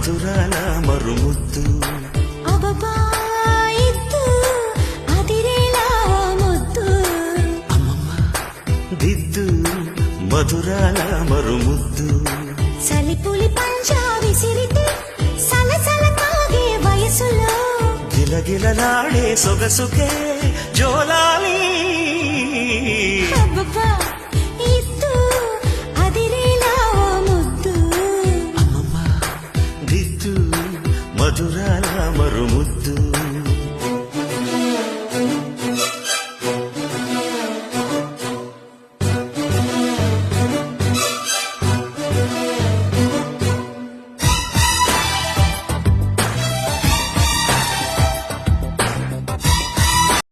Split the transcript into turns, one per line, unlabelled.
మధురాల మరుముద్దు
అబబా ఇద్దు అదిరేలా ముద్దు
అమ్మమ్మ దిద్దు మధురాల మరుముద్దు
చలిపులి పంచా విసిరితే సలసల కాగే వయసులో
గిలగిలలాడే సొగసుకే జోలాలి
అబ్బబ్బా